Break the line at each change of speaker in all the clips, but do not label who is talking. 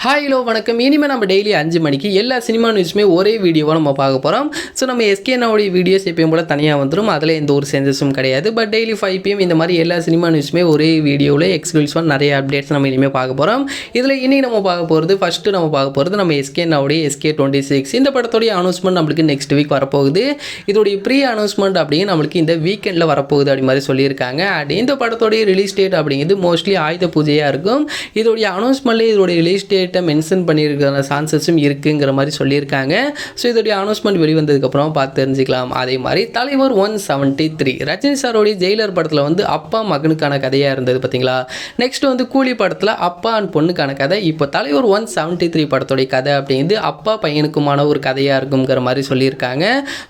Hi hello வணக்கம். இனிமேல் நம்ம டெய்லி 5 மணிக்கு எல்லா சினிமா நியூஸுமே ஒரே வீடியோவாக நம்ம பார்க்க போகிறோம். ஸோ நம்ம எஸ்கேனாவுடைய வீடியோஸ் எப்பயும் போல் தனியாக வந்துடும். அதில் எந்த ஒரு சேஞ்சஸும் கிடையாது. பட் டெய்லி 5 PM இந்த மாதிரி எல்லா சினிமா நியூஸுமே ஒரே வீடியோவில் எக்ஸ்க்ளூசிவாக நிறைய அப்டேட்ஸ் நம்ம இனிமேல் பார்க்க போகிறோம். இதில் இனி நம்ம பார்க்க போகிறது ஃபஸ்ட்டு நம்ம பார்க்க போகிறது நம்ம எஸ்கேனாவுடைய SK26 இந்த படத்தோடைய அனௌன்ஸ்மெண்ட் நம்மளுக்கு நெக்ஸ்ட் வீக் வரப்போகுது. இதோடைய ப்ரீ அனௌன்ஸ்மெண்ட் அப்படிங்க நம்மளுக்கு இந்த வீக்கெண்டில் வரப்போகுது அப்படி மாதிரி சொல்லியிருக்காங்க. அண்ட் இந்த படத்தோடைய ரிலீஸ் டேட் அப்படிங்கிறது மோஸ்ட்லி ஆயுத பூஜையாக இருக்கும். இதோடைய அனௌன்ஸ்மெண்ட்லேயே இதோடைய ரிலீஸ் டேட்டை மென்ஷன் பண்ணியிருக்கிற சான்சஸும் இருக்குங்கிற மாதிரி சொல்லியிருக்காங்க. ஸோ இதோடைய அனௌன்ஸ்மெண்ட் வெளிவந்ததுக்கப்புறம் பார்த்து தெரிஞ்சுக்கலாம். அதே மாதிரி தலைவர் 173 ரஜினி சாரோடைய ஜெயிலர் படத்தில் வந்து அப்பா மகனுக்கான கதையாக இருந்தது பார்த்தீங்களா. நெக்ஸ்ட் வந்து கூலி படத்தில் அப்பா அண்ட் பொண்ணுக்கான கதை. இப்போ தலைவர் 173 படத்தோடைய கதை அப்படிங்கிறது அப்பா பையனுக்குமான ஒரு கதையாக இருக்குங்கிற மாதிரி சொல்லியிருக்காங்க.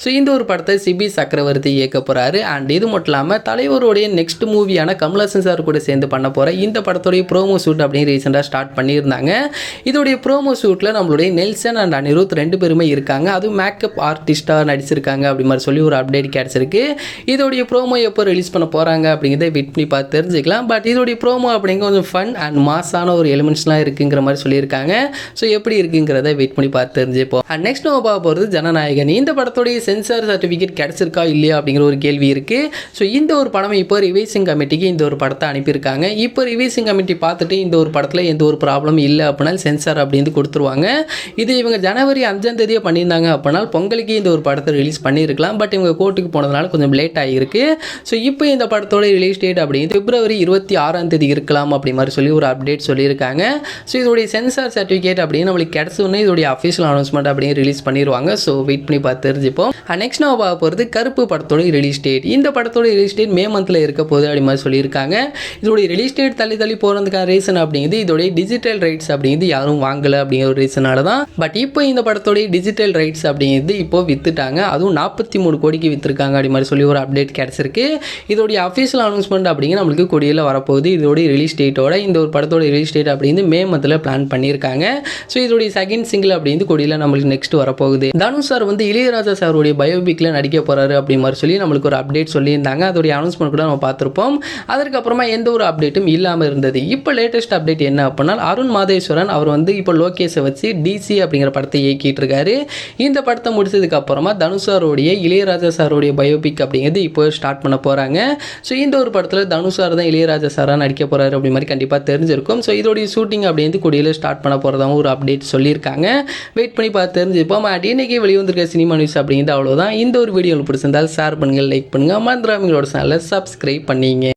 ஸோ இந்த ஒரு படத்தை சிபி சக்கரவர்த்தி இயக்க போகிறாரு. அண்ட் இது மட்டும் இல்லாமல் தலைவருடைய நெக்ஸ்ட் மூவியான கமலஹாசன் சார் கூட சேர்ந்து பண்ண போகிற இந்த படத்தோடைய ப்ரோமோ ஷூட் அப்படின்னு ரீசெண்டாக ஸ்டார்ட் பண்ணியிருந்தாங்க. இதோடைய ப்ரோமோ ஷூட்டில் நம்மளுடைய நெல்சன் அண்ட் அனிருத் 2 பேருமே இருக்காங்க. அதுவும் மேக்கப் ஆர்டிஸ்டாக நடிச்சிருக்காங்க அப்படி மாதிரி சொல்லி ஒரு அப்டேட் கிடச்சிருக்கு. இதோடைய ப்ரோமோ எப்போ ரிலீஸ் பண்ண போகிறாங்க அப்படிங்கிறத வெயிட் பண்ணி பார்த்து தெரிஞ்சுக்கலாம். பட் இதோடைய ப்ரோமோ அப்படிங்கிற கொஞ்சம் ஃபன் அண்ட் மாஸான ஒரு எலிமெண்ட்ஸ்லாம் இருக்குங்கிற மாதிரி சொல்லியிருக்காங்க. ஸோ எப்படி இருக்குங்கிறத வெயிட் பண்ணி பார்த்து தெரிஞ்சுப்போம். அண்ட் நெக்ஸ்ட் நம்ம பார்க்க போகிறது ஜனநாயகன். இந்த படத்தோடைய சென்சார் சர்டிஃபிகேட் கிடச்சிருக்கா இல்லையா அப்படிங்கிற ஒரு கேள்வி இருக்குது. ஸோ இந்த ஒரு படம் இப்போ ரிவைசிங் கமிட்டிக்கு இந்த ஒரு படத்தை அனுப்பியிருக்காங்க. இப்போ ரிவைசிங் கமிட்டி பார்த்துட்டு இந்த ஒரு படத்தில் எந்த ஒரு ப்ராப்ளம் இல்லை அப்படின்னா சென்சார் அப்படின்னு கொடுத்துருவாங்க. இது இவங்க ஜனவரி 5ஆம் தேதியே பண்ணியிருந்தாங்க அப்படின்னா பொங்கலுக்கு இந்த ஒரு படத்தை ரிலீஸ் பண்ணியிருக்கலாம். பட் இவங்க கோர்ட்டுக்கு போனதுனால கொஞ்சம் லேட் ஆகிருக்கு. ஸோ இப்போ இந்த படத்தோட ரிலீஸ் டேட் அப்படிங்கிறது பிப்ரவரி 26ஆம் தேதி இருக்கலாம் அப்படி மாதிரி சொல்லி ஒரு அப்டேட் சொல்லியிருக்காங்க. ஸோ இதோடைய சென்சார் சர்டிஃபிகேட் அப்படின்னு நம்மளுக்கு கிடச்சோன்னே இதோடைய அஃபிஷியல் அனௌன்ஸ்மெண்ட் அப்படின்னு ரிலீஸ் பண்ணிடுவாங்க. ஸோ வெயிட் பண்ணி பார்த்து தெரிஞ்சுப்போம். நெக்ஸ்ட் நம்ம பார்க்க போகிறது கருப்பு படத்தோட ரிலீஸ் டேட். இந்த படத்தோட ரிலீஸ் டேட் மே மந்தில் இருக்க போகுது அப்படி மாதிரி சொல்லியிருக்காங்க. இதோடைய ரிலீஸ் டேட் தள்ளி போகிறதுக்கான ரீசன் அப்படிங்கிறது இதோடைய டிஜிட்டல் ரைட்ஸ் அப்படிங்கிறது யாரும் வாங்கலை அப்படிங்கிற ஒரு ரீசனால தான். பட் இப்போ இந்த படத்தோடைய டிஜிட்டல் ரைட்ஸ் அப்படிங்கிறது இப்போ வித்துட்டாங்க. அதுவும் 43 கோடிக்கு விற்றுருக்காங்க அப்படி மாதிரி சொல்லி ஒரு அப்டேட் கிடச்சிருக்கு. இதோடைய அஃபிஷியல் அனௌன்ஸ்மெண்ட் அப்படிங்கிற நம்மளுக்கு கொடியில் வரப்போகுது. இதோடைய ரிலீஸ் டேட்டோட இந்த ஒரு படத்தோட ரிலீஸ் டேட் அப்படிங்கிறது மே மந்தில் பிளான் பண்ணியிருக்காங்க. ஸோ இதோடைய செகண்ட் சிங்கிள் அப்படிங்கிறது கொடியில் நம்மளுக்கு நெக்ஸ்ட் வரப்போகுது. தனுஷ் சார் வந்து இளையராஜா சாருடைய பயோபிக்ல நடிக்க போகிறாரு அப்படி மாதிரி சொல்லி நம்மளுக்கு ஒரு அப்டேட் சொல்லியிருந்தாங்க. அதோடைய அனௌன்ஸ்மெண்ட் கூட நம்ம பார்த்துருப்போம். அதற்கப்புறமா எந்த ஒரு அப்டேட்டும் இல்லாமல் இருந்தது. இப்போ லேட்டஸ்ட் அப்டேட் என்ன அப்படின்னா அருண் மாதேஸ்வரன் அவர் வந்து இப்போ லோகேஷை வச்சு டிசி அப்படிங்கிற படத்தை இயக்கிட்டு இருக்காரு. இந்த படத்தை முடிச்சதுக்கு அப்புறமா தனுஷ் சாரோடைய இளையராஜா சாரோடைய பயோபிக் அப்படிங்கிறது இப்போ ஸ்டார்ட் பண்ண போகிறாங்க. ஸோ இந்த ஒரு படத்தில் தனுஷ் சார் தான் இளையராஜா சாராக நடிக்க போகிறாரு அப்படி மாதிரி கண்டிப்பாக தெரிஞ்சிருக்கும். ஸோ இதோடைய ஷூட்டிங் அப்படிங்கிறது கொடியில் ஸ்டார்ட் பண்ண போகிறதாகவும் ஒரு அப்டேட் சொல்லியிருக்காங்க. வெயிட் பண்ணி பார்த்து தெரிஞ்சுப்போம். இன்னைக்கு வெளிவந்திருக்க சினிமா நியூஸ் அப்படிங்கிறது அவ்வளோதான். இந்த ஒரு வீடியோ பிடிச்சிருந்தால் ஷேர் பண்ணுங்கள், லைக் பண்ணுங்கள், மறந்துடாம எங்களோட சேனலை சப்ஸ்கிரைப் பண்ணிங்க.